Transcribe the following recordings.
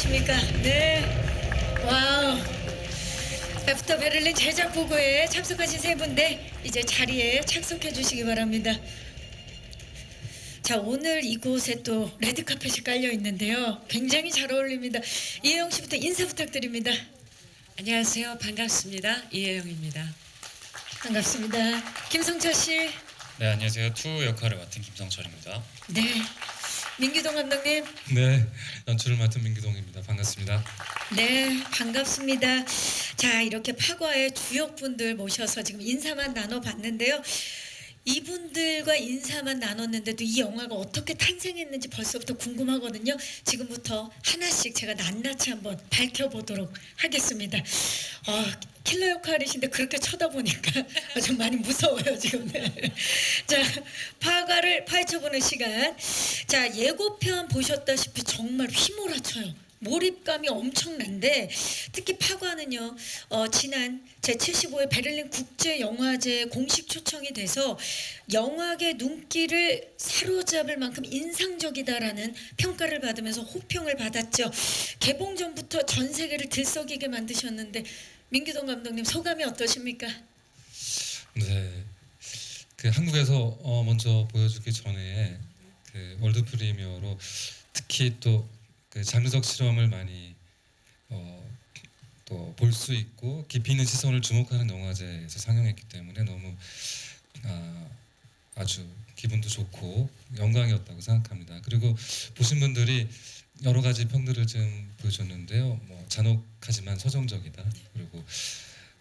안녕하십니까. 네. 와우. 애프터 베를린 제작 보고에 참석하신 세 분인데 이제 자리에 착석해 주시기 바랍니다. 자, 오늘 이곳에 또 레드카펫이 깔려 있는데요. 굉장히 잘 어울립니다. 이혜영 씨부터 인사 부탁드립니다. 안녕하세요. 반갑습니다. 이혜영입니다. 반갑습니다. 김성철 씨. 네, 안녕하세요. 투 역할을 맡은 김성철입니다. 네. 민기동 감독님. 네, 연출을 맡은 민기동입니다. 반갑습니다. 네, 반갑습니다. 자, 이렇게 파과의 주역분들 모셔서 지금 인사만 나눠봤는데요. 이분들과 인사만 나눴는데도 이 영화가 어떻게 탄생했는지 벌써부터 궁금하거든요. 지금부터 하나씩 제가 낱낱이 한번 밝혀보도록 하겠습니다. 킬러 역할이신데 그렇게 쳐다보니까 좀 많이 무서워요 지금. 자, 파과를 파헤쳐보는 시간. 자, 예고편 보셨다시피 정말 휘몰아쳐요. 몰입감이 엄청난데 특히 파과는요, 지난 제75회 베를린 국제영화제에 공식 초청이 돼서 영화계 눈길을 사로잡을 만큼 인상적이다라는 평가를 받으면서 호평을 받았죠. 개봉 전부터 전 세계를 들썩이게 만드셨는데 민기동 감독님 소감이 어떠십니까? 네, 그 한국에서 먼저 보여주기 전에 그 월드 프리미어로 특히 또 그 장르적 실험을 많이 또 볼 수 있고 깊이 있는 시선을 주목하는 영화제에서 상영했기 때문에 너무 아주 기분도 좋고 영광이었다고 생각합니다. 그리고 보신 분들이 여러 가지 평들을 좀 보여줬는데요. 뭐 잔혹하지만 서정적이다, 그리고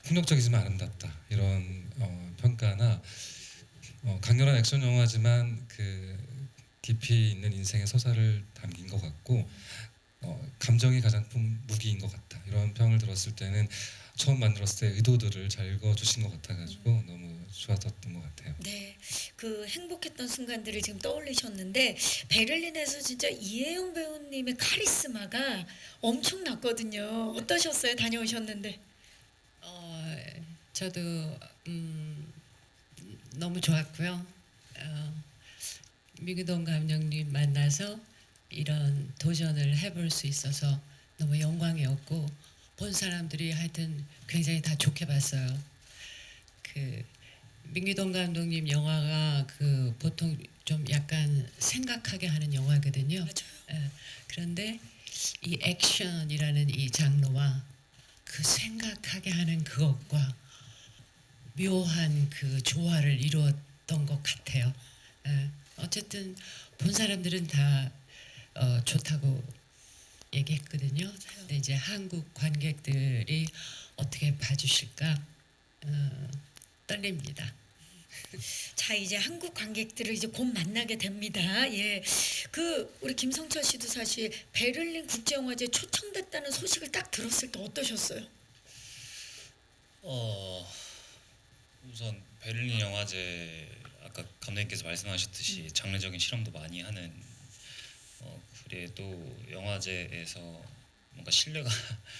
폭력적이지만 아름답다, 이런 평가나 강렬한 액션 영화지만 그 깊이 있는 인생의 서사를 담긴 것 같고 감정이 가장 큰 무기인 것 같다, 이런 평을 들었을 때는 처음 만들었을 때 의도들을 잘 읽어주신 것 같아가지고 너무 좋았던 것 같아요. 네, 그 행복했던 순간들을 지금 떠올리셨는데 베를린에서 진짜 이혜영 배우님의 카리스마가 엄청났거든요. 어떠셨어요? 다녀오셨는데. 저도 너무 좋았고요. 민기동 감독님 만나서 이런 도전을 해볼 수 있어서 너무 영광이었고, 본 사람들이 하여튼 굉장히 다 좋게 봤어요. 그 민기동 감독님 영화가 그 보통 좀 약간 생각하게 하는 영화거든요. 맞아요. 그런데 이 액션이라는 이 장르와 그 생각하게 하는 그것과 묘한 그 조화를 이루었던 것 같아요. 어쨌든 본 사람들은 다 좋다고 얘기했거든요. 근데 이제 한국 관객들이 어떻게 봐주실까 떨립니다. 자, 이제 한국 관객들을 이제 곧 만나게 됩니다. 예, 그 우리 김성철 씨도 사실 베를린 국제영화제 초청됐다는 소식을 딱 들었을 때 어떠셨어요? 우선 베를린 영화제, 아까 감독님께서 말씀하셨듯이 장르적인 실험도 많이 하는, 그래도 영화제에서 뭔가 신뢰가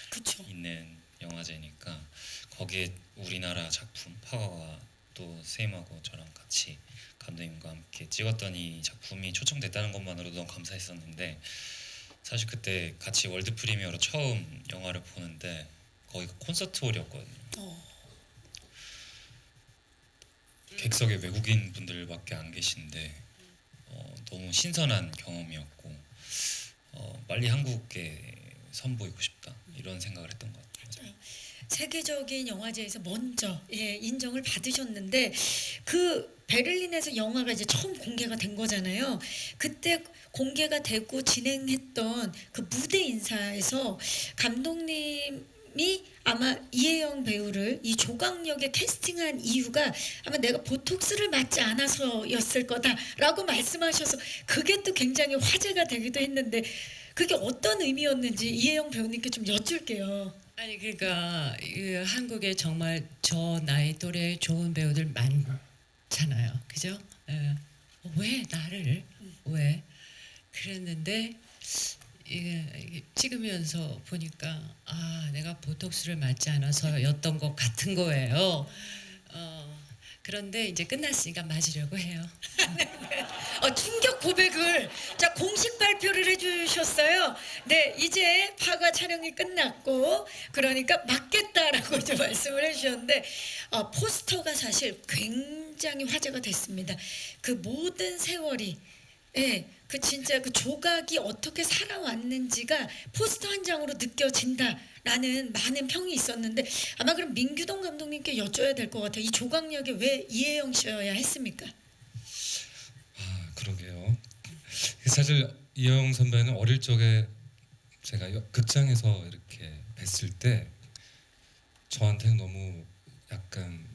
그렇죠. 있는 영화제니까 거기에 우리나라 작품 파과가 또 세임하고 저랑 같이 감독님과 함께 찍었던 이 작품이 초청됐다는 것만으로도 너무 감사했었는데, 사실 그때 같이 월드 프리미어로 처음 영화를 보는데 거기가 콘서트 홀이었거든요. 객석에 외국인 분들밖에 안 계신데 너무 신선한 경험이었고 빨리 한국에 선보이고 싶다, 이런 생각을 했던 것 같아요. 세계적인 영화제에서 먼저 인정을 받으셨는데 그 베를린에서 영화가 이제 처음 공개가 된 거잖아요. 그때 공개가 되고 진행했던 그 무대 인사에서 감독님이 아마 이혜영 배우를 이 조각역에 캐스팅한 이유가 아마 내가 보톡스를 맞지 않아서였을 거다라고 말씀하셔서 그게 또 굉장히 화제가 되기도 했는데 그게 어떤 의미였는지 이혜영 배우님께 좀 여쭐게요. 아니 그러니까 한국에 정말 저 나이 또래 좋은 배우들 많잖아요, 그죠? 왜 나를 왜 그랬는데 이게 찍으면서 보니까 내가 보톡스를 맞지 않아서였던 것 같은 거예요. 그런데 이제 끝났으니까 맞으려고 해요. 충격 고백을 자 공식 발표를 해주셨어요. 네, 이제 파과 촬영이 끝났고 그러니까 맞겠다라고 이제 말씀을 해주셨는데 포스터가 사실 굉장히 화제가 됐습니다. 그 모든 세월이 예, 그 진짜 그 조각이 어떻게 살아왔는지가 포스터 한 장으로 느껴진다라는 많은 평이 있었는데 아마 그럼 민규동 감독님께 여쭤야 될 것 같아요. 이 조각력에 왜 이혜영 씨여야 했습니까? 그러게요. 사실 이영 선배는 어릴 적에 제가 극장에서 이렇게 뵀을 때 저한테는 너무 약간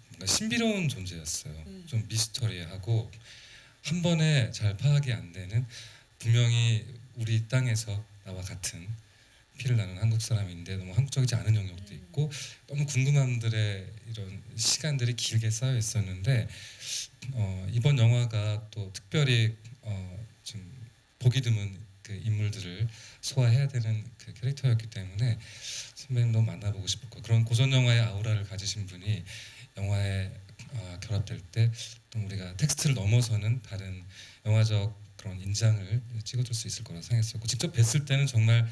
뭔가 신비로운 존재였어요. 좀 미스터리하고 한 번에 잘 파악이 안 되는, 분명히 우리 땅에서 나와 같은 피를 나눈 한국 사람인데 너무 한국적이지 않은 영역도 있고 너무 궁금함들의 이런 시간들이 길게 쌓여 있었는데 이번 영화가 또 특별히 좀 보기 드문 그 인물들을 소화해야 되는 그 캐릭터였기 때문에 선배님 너무 만나보고 싶었고, 그런 고전 영화의 아우라를 가지신 분이 영화에 결합될 때 또 우리가 텍스트를 넘어서는 다른 영화적 그런 인장을 찍어줄 수 있을 거라 생각했었고, 직접 뵀을 때는 정말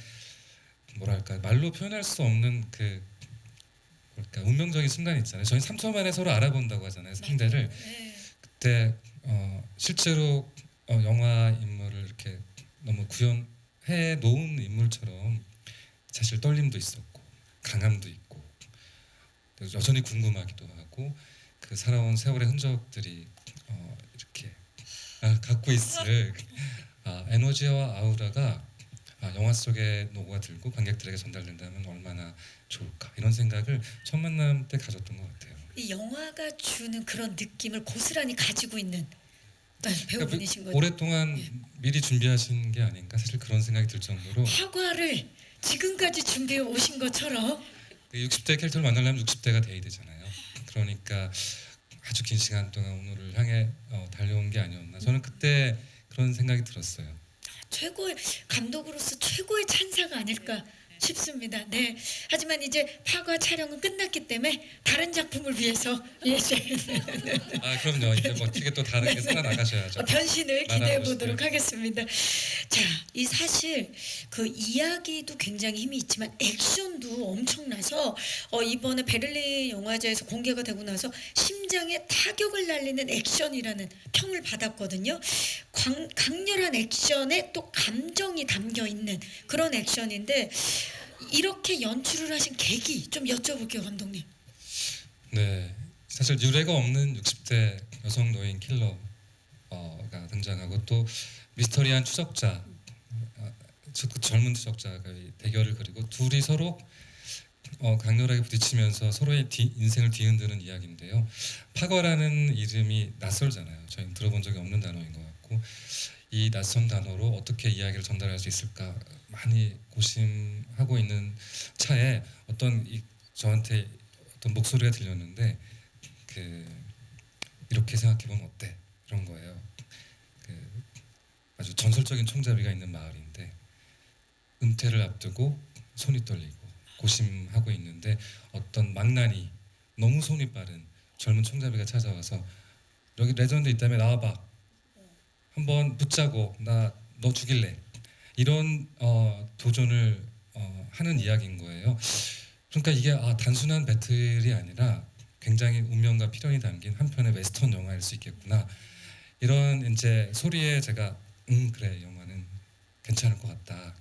뭐랄까 말로 표현할 수 없는 그 뭐랄까 운명적인 순간 있잖아요. 저희 3초 만에 서로 알아본다고 하잖아요, 상대를. 네. 그때 실제로 영화 인물을 이렇게 너무 구현해 놓은 인물처럼 사실 떨림도 있었고 강함도 있고 여전히 궁금하기도 하고 그 살아온 세월의 흔적들이 이렇게 갖고 있을 에너지와 아우라가 영화 속에 녹아들고 관객들에게 전달된다면 얼마나 좋을까, 이런 생각을 첫 만남 때 가졌던 것 같아요. 이 영화가 주는 그런 느낌을 고스란히 가지고 있는 배우분이신 거죠. 오랫동안 미리 준비하신 게 아닌가, 사실 그런 생각이 들 정도로. 화과를 지금까지 준비해 오신 것처럼 60대 캐릭터를 만나려면 60대가 돼야 되잖아요. 그러니까 아주 긴 시간 동안 오늘을 향해 달려온 게 아니었나, 저는 그때 그런 생각이 들었어요. 최고의 감독으로서 최고의 찬사가 아닐까 싶습니다. 네. 하지만 이제 파과 촬영은 끝났기 때문에 다른 작품을 위해서 그럼요. 이제 멋지게 또 다른 게 살아나가셔야죠. 변신을 기대해 말하고 보도록 싶어요. 하겠습니다. 자, 이 사실 그 이야기도 굉장히 힘이 있지만 액션도 엄청나서 이번에 베를린 영화제에서 공개가 되고 나서 심장에 타격을 날리는 액션이라는 평을 받았거든요. 강렬한 액션에 또 감정이 담겨 있는 그런 액션인데 이렇게 연출을 하신 계기 좀 여쭤볼게요, 감독님. 네, 사실 유례가 없는 60대 여성 노인 킬러가 등장하고 또 미스터리한 추적자, 그 젊은 추적자가 대결을 그리고 둘이 서로 강렬하게 부딪히면서 서로의 인생을 뒤흔드는 이야기인데요. 파거라는 이름이 낯설잖아요. 저희는 들어본 적이 없는 단어인 것 같고, 이 낯선 단어로 어떻게 이야기를 전달할 수 있을까 많이 고심하고 있는 차에 저한테 어떤 목소리가 들렸는데 이렇게 생각해보면 어때? 이런 거예요. 아주 전설적인 총잡이가 있는 마을인데 은퇴를 앞두고 손이 떨리고 고심하고 있는데 어떤 망나니, 너무 손이 빠른 젊은 총잡이가 찾아와서 여기 레전드 있다며 나와봐, 한번 붙자고, 너 죽일래, 이런 도전을 하는 이야기인 거예요. 그러니까 이게 단순한 배틀이 아니라 굉장히 운명과 필연이 담긴 한편의 웨스턴 영화일 수 있겠구나, 이런 이제 소리에 제가 그래, 영화는 괜찮을 것 같다.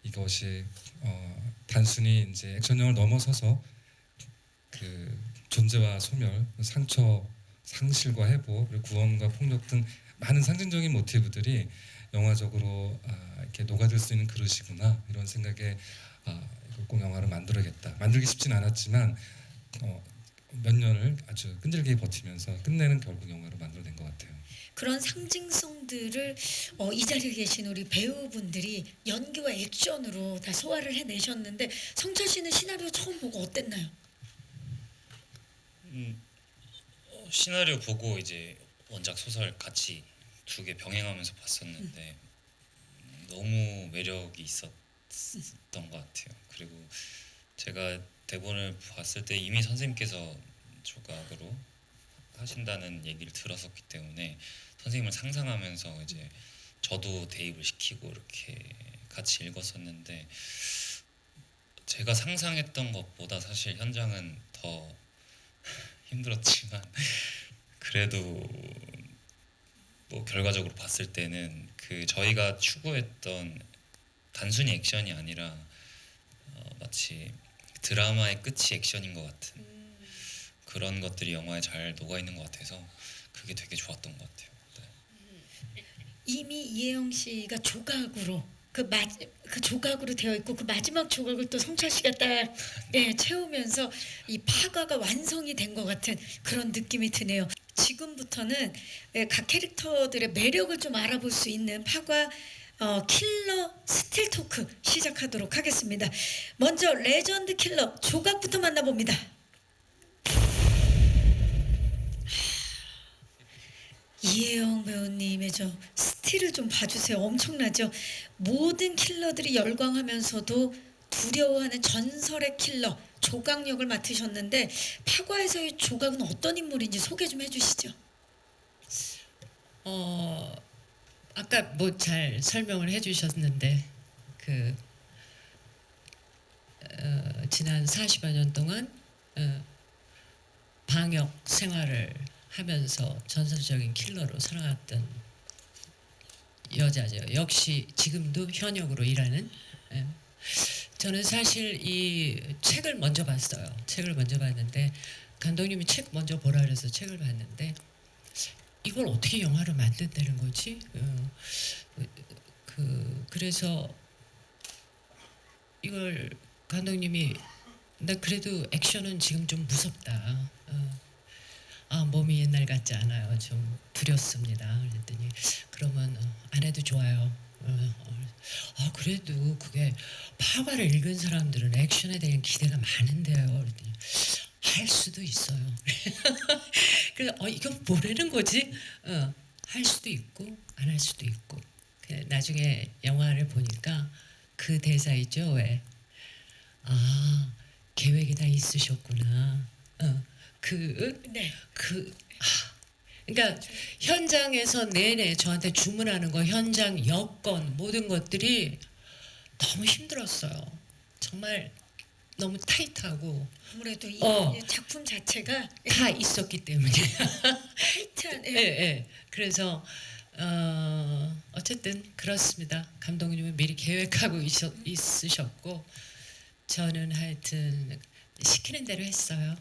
이것이 단순히 이제 액션 영화를 넘어서서 그 존재와 소멸, 상처, 상실과 회복, 그리고 구원과 폭력 등 많은 상징적인 모티브들이 영화적으로 이렇게 녹아들 수 있는 그릇이구나, 이런 생각에 이걸 꼭 영화를 만들어야겠다. 만들기 쉽진 않았지만 몇 년을 아주 끈질기게 버티면서 끝내는 결국 영화를 만들어낸 것 같아요. 그런 상징성들을 이 자리에 계신 우리 배우분들이 연기와 액션으로 다 소화를 해내셨는데 성철 씨는 시나리오 처음 보고 어땠나요? 시나리오 보고 이제 원작 소설 같이 두 개 병행하면서 봤었는데 너무 매력이 있었던 것 같아요. 그리고 제가 대본을 봤을 때 이미 선생님께서 조각으로 하신다는 얘기를 들었었기 때문에 선생님을 상상하면서 이제 저도 대입을 시키고 이렇게 같이 읽었었는데 제가 상상했던 것보다 사실 현장은 더 힘들었지만 그래도 뭐 결과적으로 봤을 때는 그 저희가 추구했던 단순히 액션이 아니라 마치 드라마의 끝이 액션인 것 같은 그런 것들이 영화에 잘 녹아 있는 것 같아서 그게 되게 좋았던 것 같아요. 네. 이미 이혜영 씨가 조각으로 그 조각으로 되어 있고 그 마지막 조각을 또 성철 씨가 딱 채우면서 이 파가가 완성이 된 것 같은 그런 느낌이 드네요. 지금부터는 각 캐릭터들의 매력을 좀 알아볼 수 있는 파과 킬러 스틸 토크 시작하도록 하겠습니다. 먼저 레전드 킬러 조각부터 만나봅니다. 이혜영 배우님의 저 스틸을 좀 봐주세요. 엄청나죠? 모든 킬러들이 열광하면서도 두려워하는 전설의 킬러 조각 역을 맡으셨는데 파과에서의 조각은 어떤 인물인지 소개 좀 해주시죠. 아까 뭐 잘 설명을 해주셨는데 그 지난 40여 년 동안 방역 생활을 하면서 전설적인 킬러로 살아왔던 여자죠. 역시 지금도 현역으로 일하는. 저는 사실 이 책을 먼저 봤어요. 책을 먼저 봤는데 감독님이 책 먼저 보라 그래서 책을 봤는데 이걸 어떻게 영화로 만든다는 거지? 그래서 이걸 감독님이 나 그래도 액션은 지금 좀 무섭다. 몸이 옛날 같지 않아요. 좀 두렵습니다. 그랬더니 그러면 안 해도 좋아요. 그래도 그게 파과를 읽은 사람들은 액션에 대한 기대가 많은데요. 그랬더니 할 수도 있어요. 그래서 이건 뭐라는 거지? 할 수도 있고 안 할 수도 있고. 나중에 영화를 보니까 그 대사 있죠. 왜? 계획이 다 있으셨구나. 그러니까 현장에서 내내 저한테 주문하는 거, 현장 여건 모든 것들이 너무 힘들었어요. 정말 너무 타이트하고 아무래도 이 작품 자체가 다 있었기 때문에 타이트한 예. 그래서 어쨌든 그렇습니다. 감독님은 미리 계획하고 있으셨고 저는 하여튼 시키는 대로 했어요.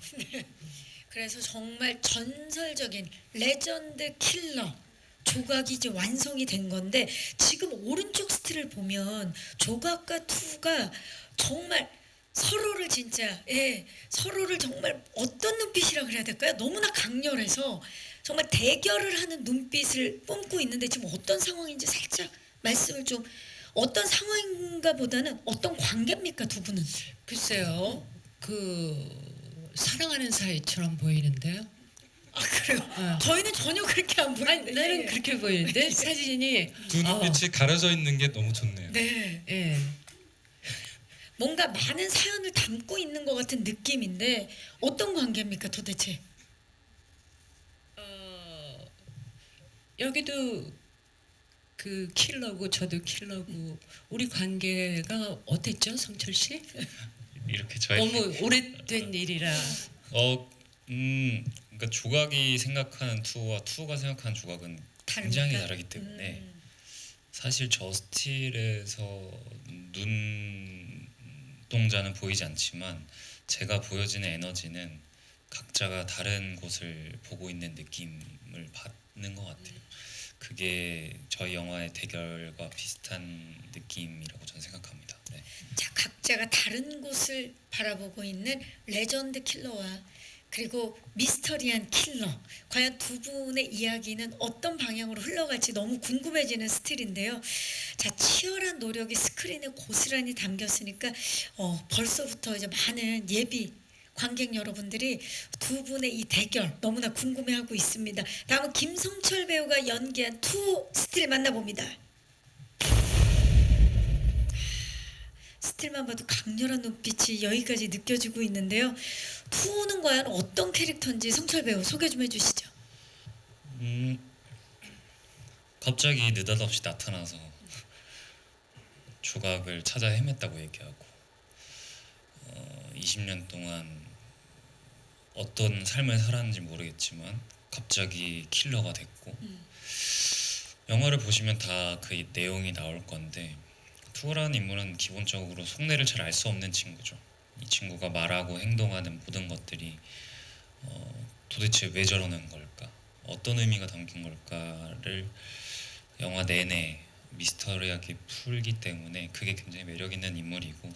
그래서 정말 전설적인 레전드 킬러 조각이 이제 완성이 된 건데 지금 오른쪽 스틸을 보면 조각과 투가 정말 서로를 진짜 서로를 정말 어떤 눈빛이라 그래야 될까요? 너무나 강렬해서 정말 대결을 하는 눈빛을 뿜고 있는데 지금 어떤 상황인지 살짝 말씀을 좀 어떤 상황인가 보다는 어떤 관계입니까 두 분은? 글쎄요. 사랑하는 사이처럼 보이는데요. 그래요? 저희는 전혀 그렇게 안 보이는데 나는 그렇게 보이는데 사진이 두 눈빛이 가려져 있는 게 너무 좋네요. 네. 뭔가 많은 사연을 담고 있는 것 같은 느낌인데 어떤 관계입니까 도대체? 여기도 그 킬러고 저도 킬러고 우리 관계가 어땠죠, 성철 씨? 이렇게 저희 너무 오래된 일이라. 그러니까 조각이 생각하는 투와 투가 생각하는 조각은 굉장히 다르니까? 다르기 때문에 사실 저 스틸에서 눈동자는 보이지 않지만 제가 보여지는 에너지는 각자가 다른 곳을 보고 있는 느낌을 받는 것 같아요. 그게 저희 영화의 대결과 비슷한 느낌이라고 저는 생각합니다. 네. 자, 각자가 다른 곳을 바라보고 있는 레전드 킬러와 그리고 미스터리한 킬러 과연 두 분의 이야기는 어떤 방향으로 흘러갈지 너무 궁금해지는 스틸인데요. 자, 치열한 노력이 스크린에 고스란히 담겼으니까 벌써부터 이제 많은 예비 관객 여러분들이 두 분의 이 대결 너무나 궁금해하고 있습니다. 다음은 김성철 배우가 연기한 투 스틸 만나봅니다. 스틸만 봐도 강렬한 눈빛이 여기까지 느껴지고 있는데요. 투는 과연 어떤 캐릭터인지 성철 배우 소개 좀 해주시죠. 갑자기 느닷없이 나타나서 조각을 찾아 헤맸다고 얘기하고 20년 동안 어떤 삶을 살았는지 모르겠지만 갑자기 킬러가 됐고 영화를 보시면 다 그 내용이 나올 건데 투어라는 인물은 기본적으로 속내를 잘 알 수 없는 친구죠. 이 친구가 말하고 행동하는 모든 것들이 도대체 왜 저러는 걸까? 어떤 의미가 담긴 걸까를 영화 내내 미스터리하게 풀기 때문에 그게 굉장히 매력 있는 인물이고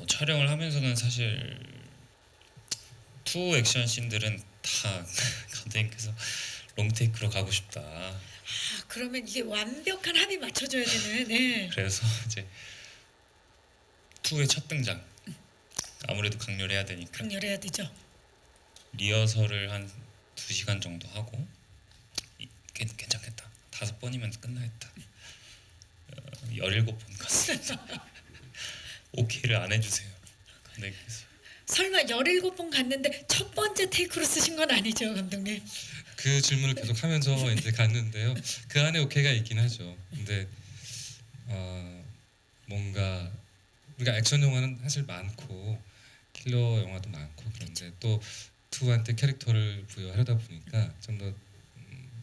촬영을 하면서는 사실 투 액션 씬들은 다 감독님께서 롱테이크로 가고 싶다. 그러면 이게 완벽한 합이 맞춰져야 되는. 네. 그래서 이제 투의 첫 등장 아무래도 강렬해야 되니까 강렬해야 되죠. 리허설을 한 2시간 정도 하고 괜찮겠다. 5번이면 끝나겠다. 17번 갔습니다. 오케이를 안 해주세요. 감독님께서. 설마 17번 갔는데 첫 번째 테이크로 쓰신 건 아니죠, 감독님? 그 질문을 계속 하면서 이제 갔는데요. 그 안에 오케이가 있긴 하죠. 근데 뭔가 우리가 액션 영화는 사실 많고 킬러 영화도 많고 그런데 또 투한테 캐릭터를 부여하려다 보니까 좀 더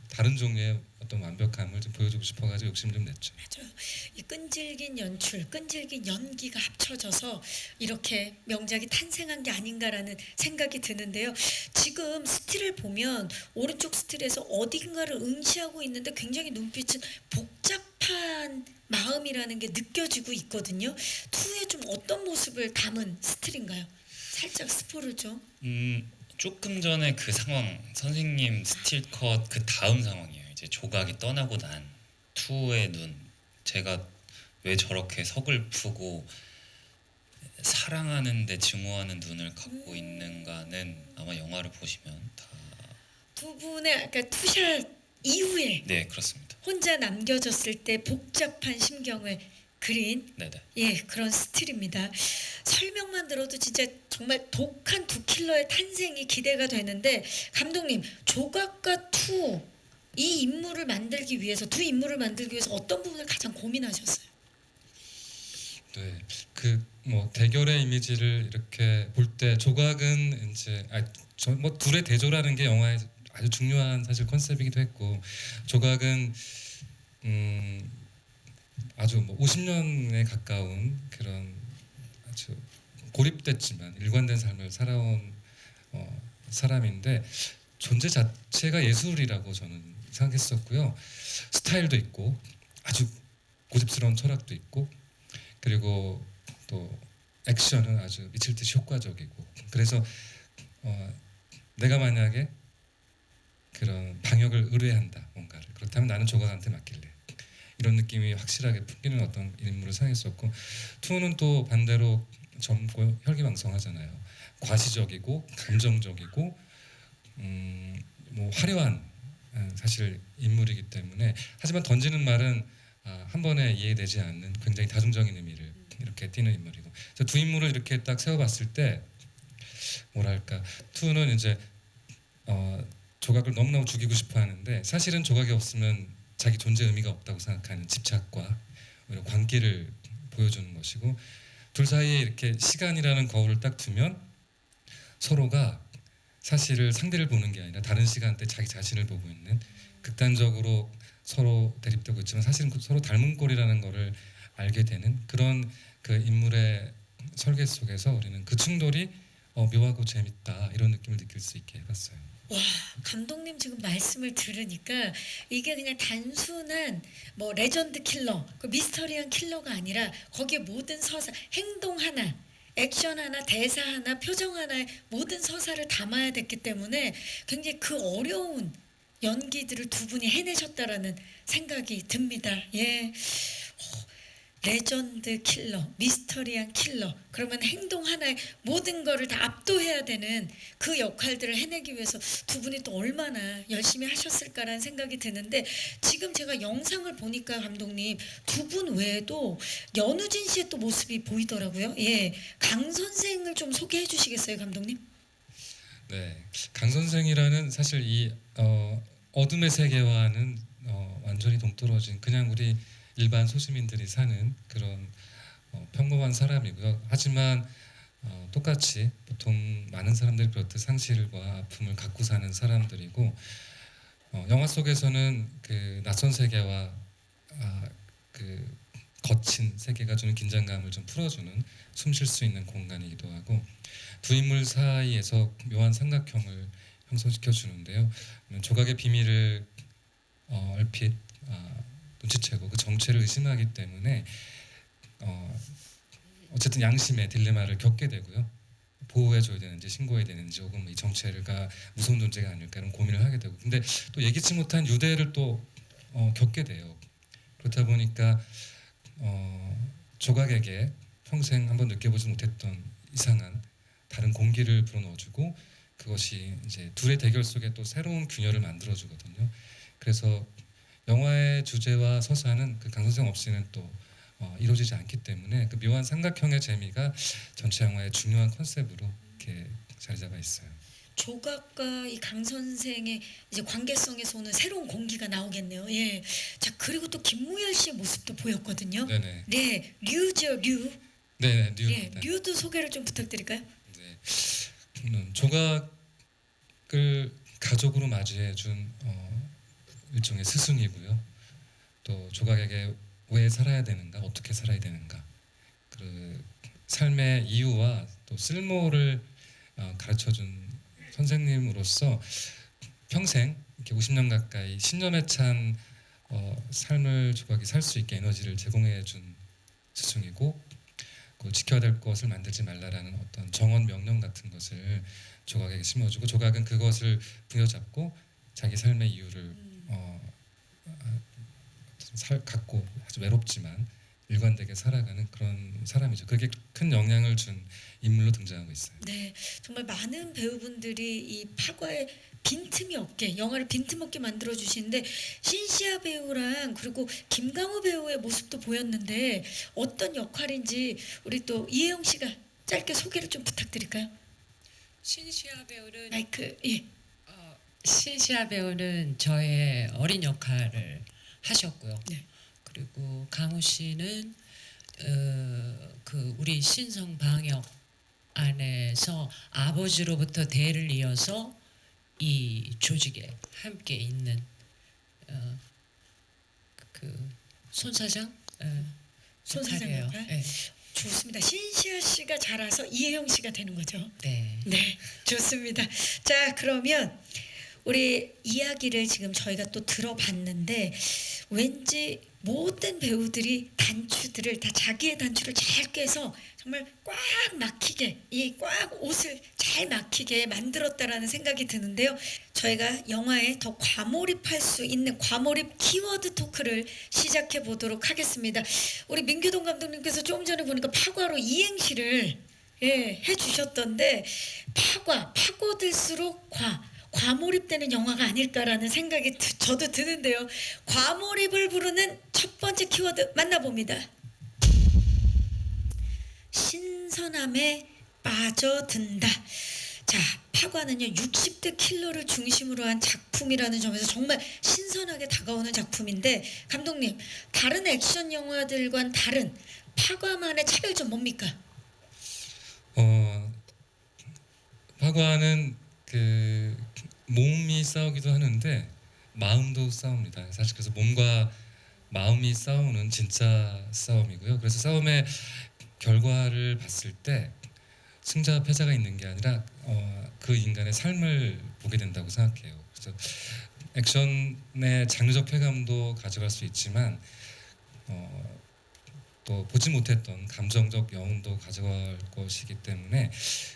다른 종류의 어떤 완벽함을 좀 보여주고 싶어가지고 욕심 좀 냈죠. 맞아요. 이 끈질긴 연출, 끈질긴 연기가 합쳐져서 이렇게 명작이 탄생한 게 아닌가라는 생각이 드는데요. 지금 스틸을 보면 오른쪽 스틸에서 어딘가를 응시하고 있는데 굉장히 눈빛은 복잡한 마음이라는 게 느껴지고 있거든요. 투에 좀 어떤 모습을 담은 스틸인가요? 살짝 스포를 좀. 조금 전에 그 상황 선생님 스틸컷 그 다음 상황이에요. 이제 조각이 떠나고 난 투의 눈. 제가 왜 저렇게 서글프고 사랑하는데 증오하는 눈을 갖고 있는가는 아마 영화를 보시면 다. 두 분의 그러니까 투샷 이후에 네, 그렇습니다. 혼자 남겨졌을 때 복잡한 심경을 그린 네네. 예 그런 스틸입니다. 설명만 들어도 진짜 정말 독한 두 킬러의 탄생이 기대가 되는데 감독님 조각과 투 이 인물을 만들기 위해서 두 인물을 만들기 위해서 어떤 부분을 가장 고민하셨어요? 네, 그 뭐 대결의 이미지를 이렇게 볼 때 조각은 이제 뭐 둘의 대조라는 게 영화의 아주 중요한 사실 컨셉이기도 했고 조각은 아주 뭐 50년에 가까운 그런 아주 고립됐지만 일관된 삶을 살아온 사람인데 존재 자체가 예술이라고 저는 생각했었고요. 스타일도 있고 아주 고집스러운 철학도 있고 그리고 또 액션은 아주 미칠 듯이 효과적이고 그래서 내가 만약에 그런 방역을 의뢰한다 뭔가를 그렇다면 나는 조각한테 맡길래 이런 느낌이 확실하게 풍기는 어떤 인물을 생각했었고 투는 또 반대로 젊고 혈기왕성하잖아요. 과시적이고 감정적이고 뭐 화려한 사실 인물이기 때문에 하지만 던지는 말은 한 번에 이해되지 않는 굉장히 다중적인 의미를 이렇게 띠는 인물이고 두 인물을 이렇게 딱 세워봤을 때 뭐랄까 투는 이제 조각을 너무너무 죽이고 싶어 하는데 사실은 조각이 없으면 자기 존재 의미가 없다고 생각하는 집착과 오히려 광기를 보여주는 것이고 둘 사이에 이렇게 시간이라는 거울을 딱 두면 서로가 사실을 상대를 보는 게 아니라 다른 시간대 자기 자신을 보고 있는 극단적으로 서로 대립되고 있지만 사실은 서로 닮은 꼴이라는 거를 알게 되는 그런 그 인물의 설계 속에서 우리는 그 충돌이 묘하고 재밌다 이런 느낌을 느낄 수 있게 해봤어요. 와 감독님 지금 말씀을 들으니까 이게 그냥 단순한 뭐 레전드 킬러 그 미스터리한 킬러가 아니라 거기에 모든 서사 행동 하나 액션 하나 대사 하나 표정 하나의 모든 서사를 담아야 됐기 때문에 굉장히 그 어려운 연기들을 두 분이 해내셨다라는 생각이 듭니다. 예. 레전드 킬러, 미스터리한 킬러. 그러면 행동 하나에 모든 거를 다 압도해야 되는 그 역할들을 해내기 위해서 두 분이 또 얼마나 열심히 하셨을까라는 생각이 드는데, 지금 제가 영상을 보니까 감독님 두 분 외에도 연우진 씨의 또 모습이 보이더라고요. 예, 강 선생을 좀 소개해 주시겠어요, 감독님? 네, 강 선생이라는 사실 이 어둠의 세계와는 완전히 동떨어진 그냥 우리 일반 소시민들이 사는 그런 평범한 사람이고요. 하지만 똑같이 보통 많은 사람들이 그렇듯 상실과 아픔을 갖고 사는 사람들이고, 영화 속에서는 그 낯선 세계와 그 거친 세계가 주는 긴장감을 좀 풀어주는 숨 쉴 수 있는 공간이기도 하고, 두 인물 사이에서 묘한 삼각형을 형성시켜 주는데요. 조각의 비밀을 얼핏 눈치채고 그 정체를 의심하기 때문에 어쨌든 양심의 딜레마를 겪게 되고요. 보호해줘야 되는지 신고해야 되는지, 혹은 이 정체가 무서운 존재가 아닐까 이런 고민을 하게 되고, 근데 또 예기치 못한 유대를 또 겪게 돼요. 그렇다 보니까 조각에게 평생 한번 느껴보지 못했던 이상한 다른 공기를 불어넣어주고, 그것이 이제 둘의 대결 속에 또 새로운 균열을 만들어주거든요. 그래서 영화의 주제와 서사는 그 강 선생 없이는 또 이루어지지 않기 때문에 그 묘한 삼각형의 재미가 전체 영화의 중요한 컨셉으로 이렇게 자리 잡아 있어요. 조각과 이 강 선생의 이제 관계성에서 오는 새로운 공기가 나오겠네요. 예. 자, 그리고 또 김무열 씨의 모습도 보였거든요. 네네. 네, 류죠, 류. 네, 예, 뉴. 류도 소개를 좀 부탁드릴까요? 네. 조각을 가족으로 맞이해 준 일종의 스승이고요. 또 조각에게 왜 살아야 되는가, 어떻게 살아야 되는가, 그 삶의 이유와 또 쓸모를 가르쳐준 선생님으로서 평생 이렇게 50년 가까이 신념에 찬 삶을 조각이 살 수 있게 에너지를 제공해준 스승이고, 그 지켜야 될 것을 만들지 말라라는 어떤 정언 명령 같은 것을 조각에게 심어주고, 조각은 그것을 부여잡고 자기 삶의 이유를 갖고 아주 외롭지만 일관되게 살아가는 그런 사람이죠. 그게 큰 영향을 준 인물로 등장하고 있어요. 네, 정말 많은 배우분들이 이 파과에 빈틈이 없게, 영화를 빈틈없게 만들어 주시는데, 신시아 배우랑 그리고 김강호 배우의 모습도 보였는데 어떤 역할인지 우리 또 이혜영 씨가 짧게 소개를 좀 부탁드릴까요? 신시아 배우는 마이크. 예. 신시아 배우는 저의 어린 역할을 하셨고요. 네. 그리고 강우 씨는 그 우리 신성 방역 안에서 아버지로부터 대를 이어서 이 조직에 함께 있는 그 손사장 손사장 역할이에요. 역할? 네. 좋습니다. 신시아 씨가 자라서 이혜영 씨가 되는 거죠. 네. 네, 좋습니다. 자, 그러면 우리 이야기를 지금 저희가 또 들어봤는데, 왠지 모든 배우들이 단추들을 다 자기의 단추를 잘 꿰서 정말 꽉 막히게, 이 꽉 옷을 잘 막히게 만들었다라는 생각이 드는데요. 저희가 영화에 더 과몰입할 수 있는 과몰입 키워드 토크를 시작해 보도록 하겠습니다. 우리 민규동 감독님께서 조금 전에 보니까 파과로 이행시를 해주셨던데, 파고들수록 과몰입되는 영화가 아닐까라는 생각이 저도 드는데요. 과몰입을 부르는 첫 번째 키워드 만나봅니다. 신선함에 빠져든다. 자, 파과는요 60대 킬러를 중심으로 한 작품이라는 점에서 정말 신선하게 다가오는 작품인데, 감독님, 다른 액션 영화들과는 다른 파과만의 차별점 뭡니까? 파과는 그 몸이 싸우기도 하는데 마음도 싸웁니다. 사실 그래서 몸과 마음이 싸우는 진짜 싸움이고요. 그래서 싸움의 결과를 봤을 때 승자 패자가 있는 게 아니라 그 인간의 삶을 보게 된다고 생각해요. 그래서 액션의 장르적 쾌감도 가져갈 수 있지만 또 보지 못했던 감정적 여운도 가져갈 것이기 때문에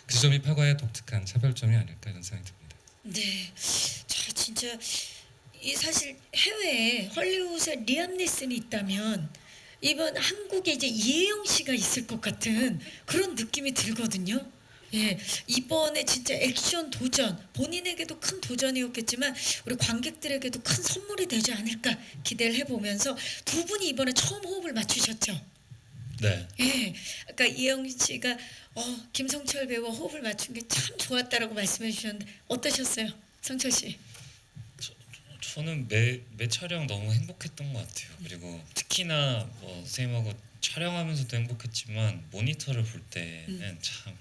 그 점이 파과의 독특한 차별점이 아닐까 이런 생각이 듭니다. 네, 자, 진짜 이 사실 해외에 헐리우드에 리암 니슨이 있다면 이번 한국에 이제 이혜영 씨가 있을 것 같은 그런 느낌이 들거든요. 예, 이번에 진짜 액션 도전, 본인에게도 큰 도전이었겠지만 우리 관객들에게도 큰 선물이 되지 않을까 기대를 해보면서 두 분이 이번에 처음 호흡을 맞추셨죠. 네. 예, 아까 이혜영 씨가 김성철 배우와 호흡을 맞춘 게 참 좋았다라고 말씀해 주셨는데 어떠셨어요, 성철 씨? 저는 매 촬영 너무 행복했던 것 같아요. 그리고 특히나 뭐 선생님하고 촬영하면서도 행복했지만 모니터를 볼 때는 참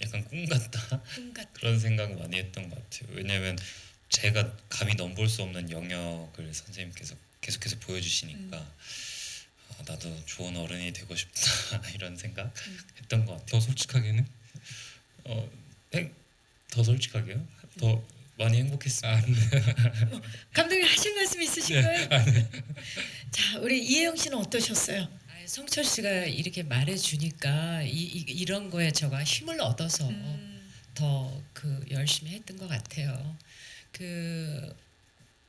약간 꿈 같다 꿈 같. 그런 생각을 많이 했던 것 같아요. 왜냐하면 제가 감히 넘볼 수 없는 영역을 선생님께서 계속해서 보여주시니까 나도 좋은 어른이 되고 싶다 이런 생각 했던 것 같아요. 더 솔직하게는 더 솔직하게요? 더 많이 행복했습니다. 감독님 하실 말씀 있으신가요? 자, 우리 이혜영 씨는 어떠셨어요? 성철 씨가 이렇게 말해주니까 이런 거에 제가 힘을 얻어서 더 그 열심히 했던 것 같아요.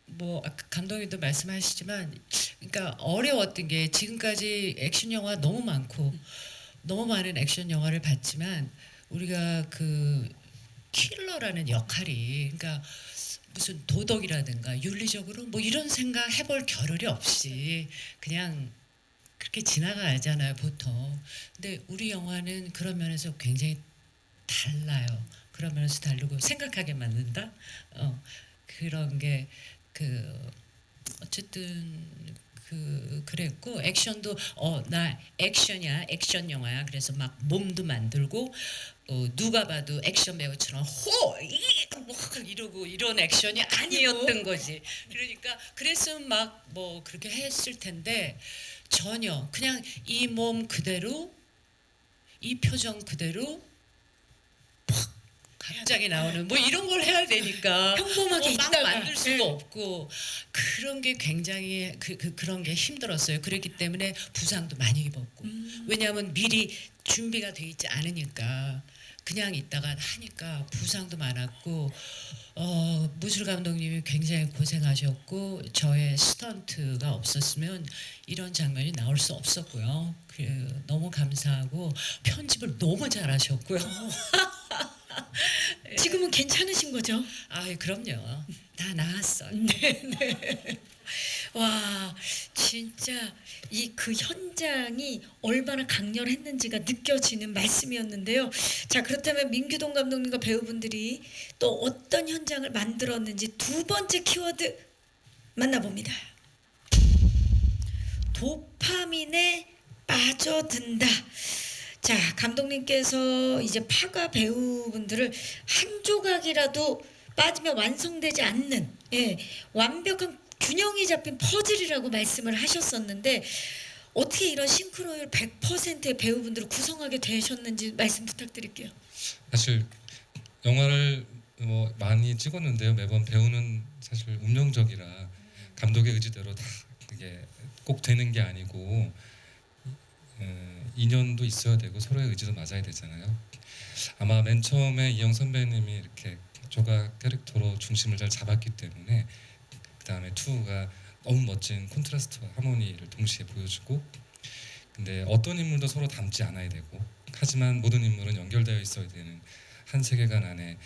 뭐 아까 감독님도 말씀하시지만, 그러니까 어려웠던 게 지금까지 액션 영화 너무 많고 너무 많은 액션 영화를 봤지만 우리가 그 킬러라는 역할이, 그러니까 무슨 도덕이라든가 윤리적으로 뭐 이런 생각 해볼 겨를이 없이 그냥 그렇게 지나가잖아요 보통. 근데 우리 영화는 그런 면에서 굉장히 달라요. 그런 면에서 다르고 생각하게 만든다. 그런 게 어쨌든 그랬고, 액션도 나 액션이야, 액션 영화야. 그래서 막 몸도 만들고 누가 봐도 액션 배우처럼 뭐 이러고 이런 액션이 아니었던 거지. 그러니까 그랬으면 막 뭐 그렇게 했을 텐데 전혀 그냥 이 몸 그대로, 이 표정 그대로 갑자기 나오는 뭐 이런 걸 해야 되니까 평범하게 막 있다가. 만들 수가 없고, 그런 게 굉장히 그런 게 힘들었어요. 그랬기 때문에 부상도 많이 입었고, 왜냐하면 미리 준비가 돼 있지 않으니까 그냥 있다가 하니까 부상도 많았고, 무술 감독님이 굉장히 고생하셨고, 저의 스턴트가 없었으면 이런 장면이 나올 수 없었고요. 너무 감사하고 편집을 너무 잘하셨고요. 지금은 괜찮으신 거죠? 그럼요. 다 나았어요. 와, 진짜 그 현장이 얼마나 강렬했는지가 느껴지는 말씀이었는데요. 자, 그렇다면 민규동 감독님과 배우분들이 또 어떤 현장을 만들었는지 두 번째 키워드 만나봅니다. 도파민에 빠져든다. 자, 감독님께서 이제 파가 배우분들을 한 조각이라도 빠지면 완성되지 않는, 완벽한 균형이 잡힌 퍼즐이라고 말씀을 하셨었는데 어떻게 이런 싱크로율 100%의 배우분들을 구성하게 되셨는지 말씀 부탁드릴게요. 사실 영화를 뭐 많이 찍었는데요. 매번 배우는 사실 운명적이라 감독의 의지대로 다 이게 꼭 되는 게 아니고 인연도 있어야 되고 서로의 의지도 맞아야 되잖아요. 아마 맨 처음에 이영 선배님이 이렇게 조각 캐릭터로 중심을 잘 잡았기 때문에 그 다음에 2가 너무 멋진 콘트라스트와 하모니를 동시에 보여주고, 근데 어떤 인물도 서로 닮지 않아야 되고, 하지만 모든 인물은 연결되어 있어야 되는 한 세계관 안에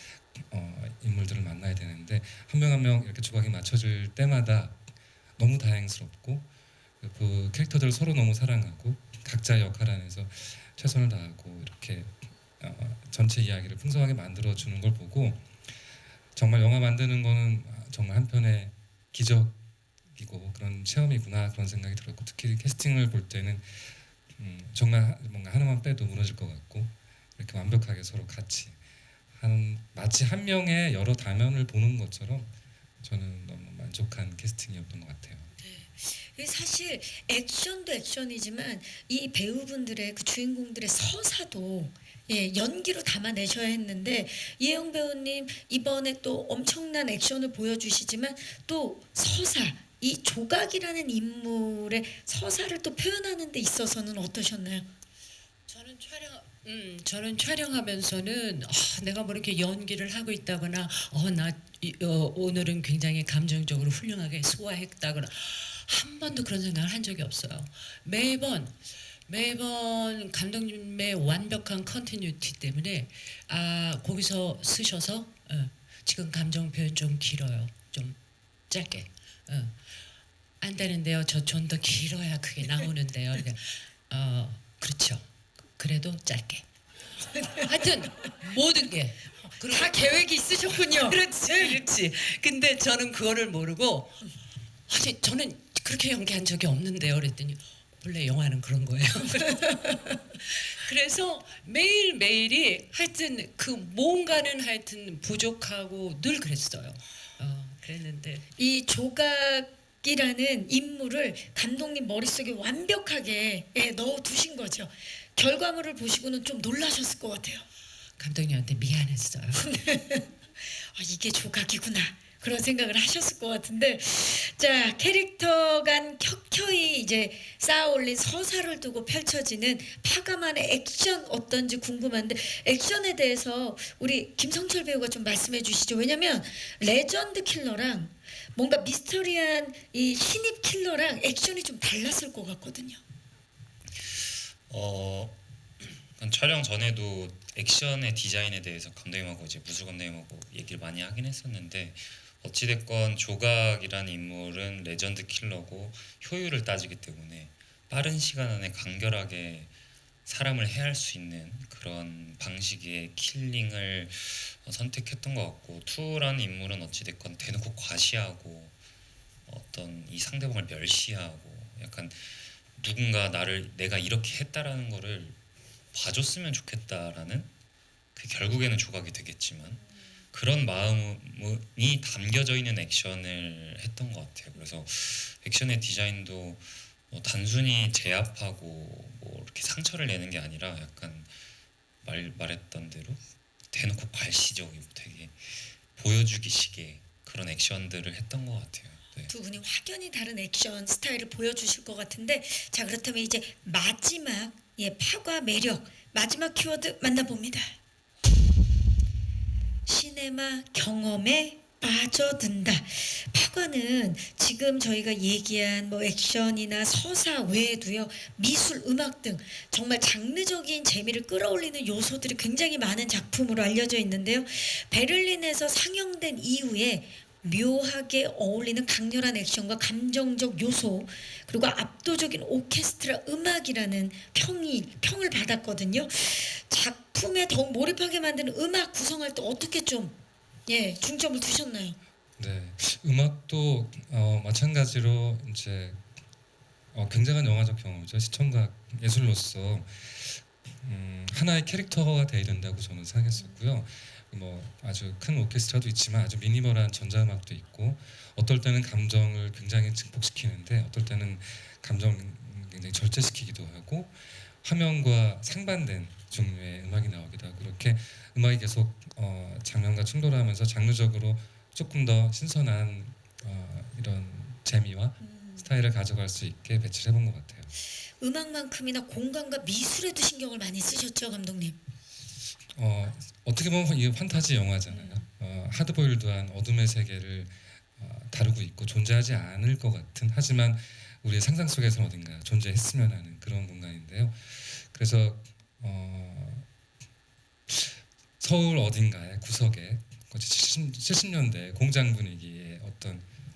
인물들을 만나야 되는데 한 명 한 명 이렇게 조각이 맞춰질 때마다 너무 다행스럽고, 그 캐릭터들을 서로 너무 사랑하고 각자의 역할 안에서 최선을 다하고 이렇게 전체 이야기를 풍성하게 만들어주는 걸 보고 정말 영화 만드는 거는 정말 한편의 기적이고 그런 체험이구나 그런 생각이 들었고, 특히 캐스팅을 볼 때는 정말 뭔가 하나만 빼도 무너질 것 같고 이렇게 완벽하게 서로 같이 마치 한 명의 여러 다면을 보는 것처럼 저는 너무 만족한 캐스팅이었던 것 같아요. 사실 액션도 액션이지만 이 배우분들의 그 주인공들의 서사도 연기로 담아내셔야 했는데 이혜영 배우님 이번에 또 엄청난 액션을 보여주시지만 또 서사, 이 조각이라는 인물의 서사를 또 표현하는 데 있어서는 어떠셨나요? 저는 저는 촬영하면서는 내가 뭐 이렇게 연기를 하고 있다거나 오늘은 굉장히 감정적으로 훌륭하게 소화했다거나 한 번도 그런 생각을 한 적이 없어요. 매번 감독님의 완벽한 컨티뉴티 때문에 거기서 쓰셔서 지금 감정 표현 좀 길어요. 좀 짧게. 안 되는데요. 저 좀 더 길어야 그게 나오는데요. 그렇죠. 그래도 짧게. 하여튼 모든 게 그리고 다 계획이 있으셨군요. 그렇지. 근데 저는 그거를 모르고 아니 저는 그렇게 연기한 적이 없는데요. 그랬더니 원래 영화는 그런 거예요. 그래서 매일매일이 하여튼 그 뭔가는 하여튼 부족하고 늘 그랬어요. 그랬는데 이 조각이라는 인물을 감독님 머릿속에 완벽하게 넣어 두신 거죠. 결과물을 보시고는 좀 놀라셨을 것 같아요. 감독님한테 미안했어요. 이게 조각이구나. 그런 생각을 하셨을 것 같은데, 자, 캐릭터 간 켜켜이 이제 쌓아 올린 서사를 두고 펼쳐지는 파가만의 액션 어떤지 궁금한데, 액션에 대해서 우리 김성철 배우가 좀 말씀해 주시죠. 왜냐면 레전드 킬러랑 뭔가 미스터리한 이 신입 킬러랑 액션이 좀 달랐을 것 같거든요. 촬영 전에도 액션의 디자인에 대해서 감독님하고 이제 무술 감독님하고 얘기를 많이 하긴 했었는데, 어찌됐건 조각이라는 인물은 레전드 킬러고 효율을 따지기 때문에 빠른 시간 안에 간결하게 사람을 해할 수 있는 그런 방식의 킬링을 선택했던 것 같고, 투라는 인물은 어찌됐건 대놓고 과시하고 어떤 이 상대방을 멸시하고 약간 누군가 내가 이렇게 했다라는 거를 봐줬으면 좋겠다라는, 그 결국에는 조각이 되겠지만 그런 마음이 담겨져 있는 액션을 했던 것 같아요. 그래서 액션의 디자인도 단순히 제압하고 뭐 이렇게 상처를 내는 게 아니라 약간 말했던 대로 대놓고 괄시적이고 되게 보여주기식의 그런 액션들을 했던 것 같아요. 네. 두 분이 확연히 다른 액션 스타일을 보여주실 것 같은데, 자, 그렇다면 이제 마지막 파과 매력 마지막 키워드 만나봅니다. 시네마 경험에 빠져든다. 파과는 지금 저희가 얘기한 뭐 액션이나 서사 외에도요, 미술, 음악 등 정말 장르적인 재미를 끌어올리는 요소들이 굉장히 많은 작품으로 알려져 있는데요. 베를린에서 상영된 이후에 묘하게 어울리는 강렬한 액션과 감정적 요소, 그리고 압도적인 오케스트라 음악이라는 평을 받았거든요. 작품에 더욱 몰입하게 만드는 음악 구성할 때 어떻게 좀 중점을 두셨나요? 네, 음악도 마찬가지로 이제 굉장한 영화적 경험이죠. 시청각 예술로서 하나의 캐릭터가 돼야 된다고 저는 생각했었고요. 뭐 아주 큰 오케스트라도 있지만 아주 미니멀한 전자음악도 있고, 어떨 때는 감정을 굉장히 증폭시키는데 어떨 때는 감정 굉장히 절제시키기도 하고, 화면과 상반된 종류의 음악이 나오기도 하고, 그렇게 음악이 계속 장면과 충돌하면서 장르적으로 조금 더 신선한 이런 재미와 스타일을 가져갈 수 있게 배치를 해본 것 같아요. 음악만큼이나 공간과 미술에도 신경을 많이 쓰셨죠, 감독님? 어떻게 보면 이게 판타지 영화잖아요. 하드보일드한 어둠의 세계를 다루고 있고 존재하지 않을 것 같은, 하지만 우리의 상상 속에서는 어딘가 존재했으면 하는 그런 공간인데요. 그래서 서울 어딘가의 구석에 70년대 공장 분위기의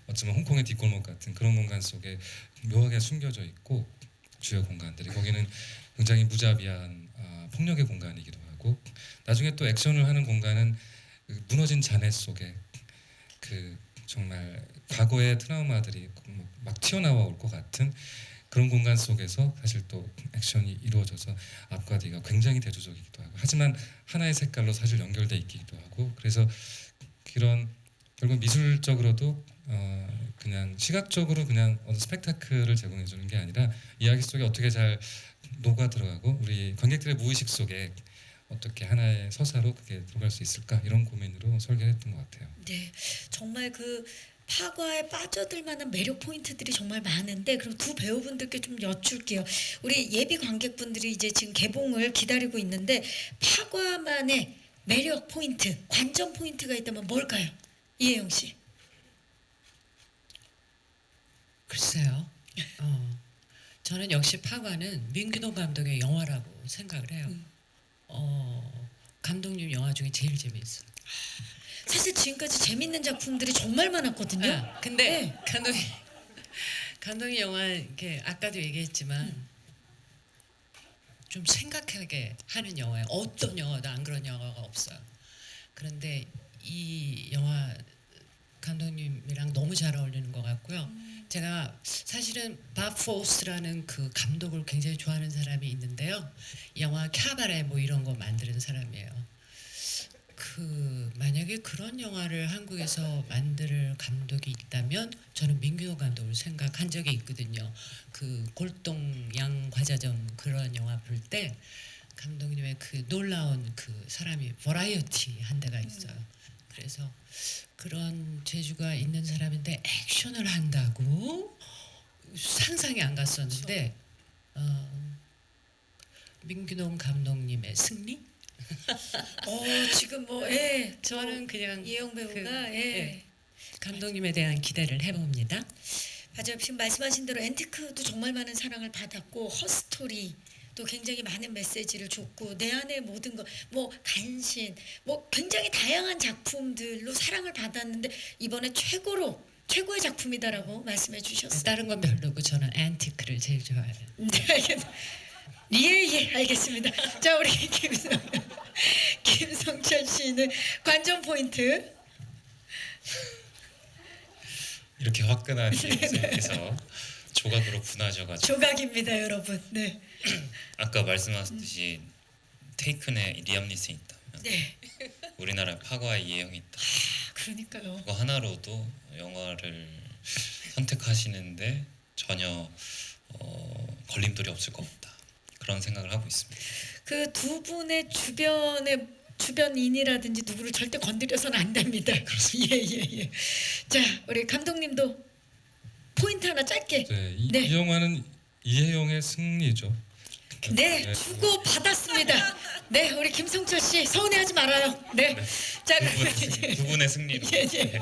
어쩌면 홍콩의 뒷골목 같은 그런 공간 속에 묘하게 숨겨져 있고, 주요 공간들이 거기는 굉장히 무자비한 폭력의 공간이기도 하고, 나중에 또 액션을 하는 공간은 그 무너진 잔해 속에 그 정말 과거의 트라우마들이 막 튀어나와 올 것 같은 그런 공간 속에서 사실 또 액션이 이루어져서 앞과 뒤가 굉장히 대조적이기도 하고, 하지만 하나의 색깔로 사실 연결돼 있기도 하고, 그래서 그런 결국 미술적으로도 그냥 시각적으로 그냥 어떤 스펙타클을 제공해 주는 게 아니라 이야기 속에 어떻게 잘 녹아 들어가고 우리 관객들의 무의식 속에 어떻게 하나의 서사로 그게 들어갈 수 있을까, 이런 고민으로 설계했던 것 같아요. 네, 정말 그 파과에 빠져들 만한 매력 포인트들이 정말 많은데 그럼 두 배우분들께 좀 여쭐게요. 우리 예비 관객분들이 이제 지금 개봉을 기다리고 있는데 파과만의 매력 포인트, 관전 포인트가 있다면 뭘까요? 이혜영 씨. 글쎄요. 저는 역시 파과는 민규동 감독의 영화라고 생각을 해요. 감독님 영화 중에 제일 재미있어요. 사실 지금까지 재밌는 작품들이 정말 많았거든요. 근데 감독님 영화 이렇게 아까도 얘기했지만 좀 생각하게 하는 영화예요. 어떤 영화도 안 그런 영화가 없어요. 그런데 이 영화 감독님이랑 너무 잘 어울리는 것 같고요. 제가 사실은 밥 포스라는 그 감독을 굉장히 좋아하는 사람이 있는데요. 영화 캬바레 뭐 이런 거 만드는 사람이에요. 만약에 그런 영화를 한국에서 만들 감독이 있다면 저는 민규동 감독을 생각한 적이 있거든요. 그 골동 양과자점 그런 영화 볼 때 감독님의 그 놀라운 그 사람이 버라이어티 한 데가 있어요. 그래서 그런 재주가 있는 사람인데 액션을 한다고 상상이 안 갔었는데 민규동 감독님의 승리? 지금 예. 저는 그냥 이혜영 배우가 감독님에 대한 기대를 해봅니다. 맞아요. 지금 말씀하신 대로 앤티크도 정말 많은 사랑을 받았고 허스토리 또 굉장히 많은 메시지를 줬고 내 안의 모든 것 뭐 간신 뭐 굉장히 다양한 작품들로 사랑을 받았는데 이번에 최고의 작품이다라고 말씀해 주셨어요. 다른 건 별로고 저는 앤티크를 제일 좋아해요. 네, 알겠습니다. 예, 알겠습니다. 자, 우리 김성철 씨는 관전 포인트. 이렇게 화끈한 선생님께서 조각으로 분하셔가지고 조각입니다, 여러분. 네. 아까 말씀하셨듯이 테이큰에 리암 니슨 있다면 네. 우리나라 파과의 이혜영이 있다. 그러니까요. 그거 하나로도 영화를 선택하시는데 전혀 걸림돌이 없을 것 같다. 그런 생각을 하고 있습니다. 그 두 분의 주변인이라든지 누구를 절대 건드려서는 안 됩니다. 예. 자, 우리 감독님도 포인트 하나 짧게. 네, 이 네. 영화는 이혜영의 승리죠. 네, 주고 받았습니다. 네, 우리 김성철 씨 서운해하지 말아요. 네, 자, 두 분의 승리로. 예.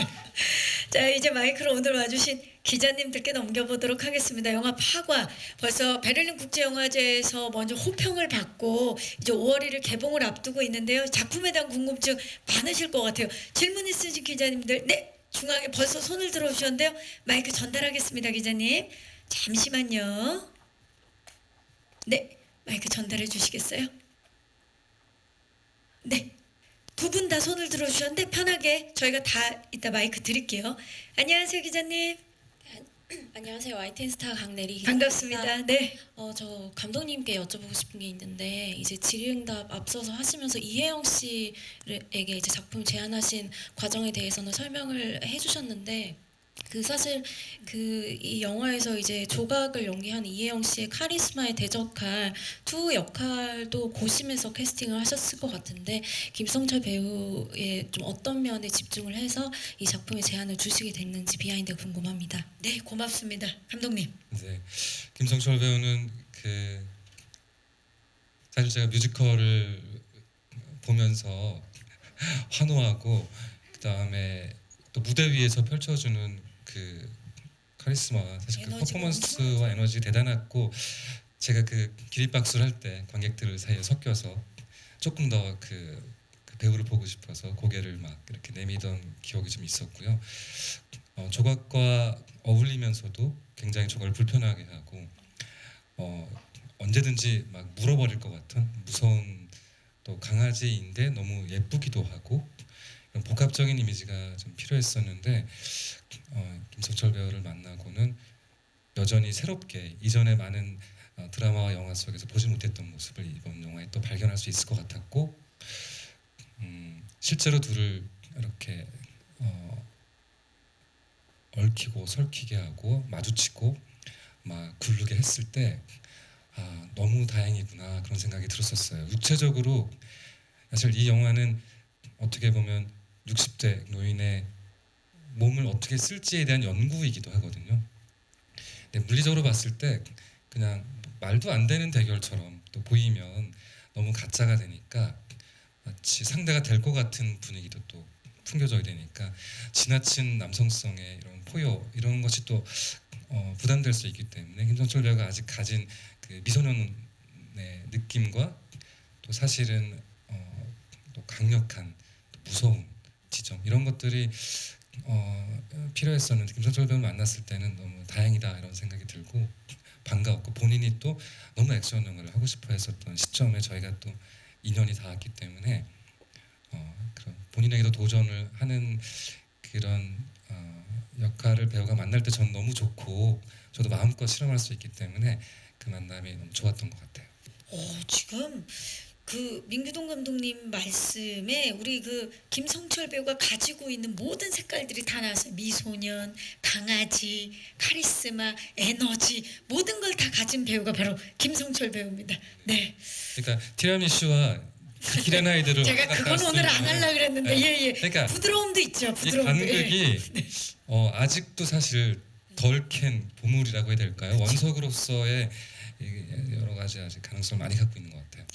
자, 이제 마이크로 오늘 와주신 기자님들께 넘겨보도록 하겠습니다. 영화 파과 벌써 베를린 국제영화제에서 먼저 호평을 받고 이제 5월 1일 개봉을 앞두고 있는데요. 작품에 대한 궁금증 많으실 것 같아요. 질문 있으신 기자님들, 네, 중앙에 벌써 손을 들어주셨는데요. 마이크 전달하겠습니다, 기자님. 잠시만요. 네, 마이크 전달해 주시겠어요? 네. 두 분 다 손을 들어주셨는데 편하게 저희가 다 이따 마이크 드릴게요. 안녕하세요, 기자님. 안녕하세요. YTN스타 강내리 반갑습니다. 네. 저 감독님께 여쭤보고 싶은 게 있는데 이제 질의응답 앞서서 하시면서 이혜영 씨에게 이제 작품 제안하신 과정에 대해서는 설명을 해주셨는데 사실 이 영화에서 이제 조각을 연기한 이혜영 씨의 카리스마에 대적할 투 역할도 고심해서 캐스팅을 하셨을 것 같은데 김성철 배우의 좀 어떤 면에 집중을 해서 이 작품에 제안을 주시게 됐는지 비하인드가 궁금합니다. 네, 고맙습니다. 감독님. 네, 김성철 배우는 사실 제가 뮤지컬을 보면서 환호하고 그 다음에 또 무대 위에서 펼쳐주는 그 카리스마, 사실 그 에너지가 퍼포먼스와 에너지 대단했고 제가 그 기립박수를 할 때 관객들 사이에 섞여서 조금 더 그 배우를 보고 싶어서 고개를 막 이렇게 내미던 기억이 좀 있었고요. 조각과 어울리면서도 굉장히 저걸 불편하게 하고 언제든지 막 물어버릴 것 같은 무서운 또 강아지인데 너무 예쁘기도 하고 이런 복합적인 이미지가 좀 필요했었는데 김성철 배우를 만나고는 여전히 새롭게 이전에 많은 드라마와 영화 속에서 보지 못했던 모습을 이번 영화에 또 발견할 수 있을 것 같았고 실제로 둘을 이렇게 얽히고 설키게 하고 마주치고 막 굴르게 했을 때 너무 다행이구나 그런 생각이 들었었어요. 육체적으로 사실 이 영화는 어떻게 보면 60대 노인의 몸을 어떻게 쓸지에 대한 연구이기도 하거든요. 근데 물리적으로 봤을 때 그냥 말도 안 되는 대결처럼 또 보이면 너무 가짜가 되니까 마치 상대가 될 것 같은 분위기도 또 풍겨져야 되니까 지나친 남성성의 이런 포효 이런 것이 또 부담될 수 있기 때문에 김성철 배우가 아직 가진 그 미소년의 느낌과 또 사실은 또 강력한 또 무서운 지점 이런 것들이 필요했었는데 김성철 배우 만났을 때는 너무 다행이다 이런 생각이 들고 반가웠고 본인이 또 너무 액션 영화를 하고 싶어 했었던 시점에 저희가 또 인연이 닿았기 때문에 그런 본인에게도 도전을 하는 그런 역할을 배우가 만날 때 전 너무 좋고 저도 마음껏 실험할 수 있기 때문에 그 만남이 너무 좋았던 것 같아요. 지금 그 민규동 감독님 말씀에 우리 그 김성철 배우가 가지고 있는 모든 색깔들이 다 나왔어요. 미소년, 강아지, 카리스마, 에너지 모든 걸 다 가진 배우가 바로 김성철 배우입니다. 네, 그러니까 티라미슈와 기렌 아이들을 제가 그건 오늘 안 하려고 그랬는데 예예. 그러니까 부드러움도 있죠. 이 부드러움도. 예. 간극이 아직도 사실 덜 캔 보물이라고 해야 될까요? 원석으로서의 여러 가지 아직 가능성을 많이 갖고 있는 것 같아요.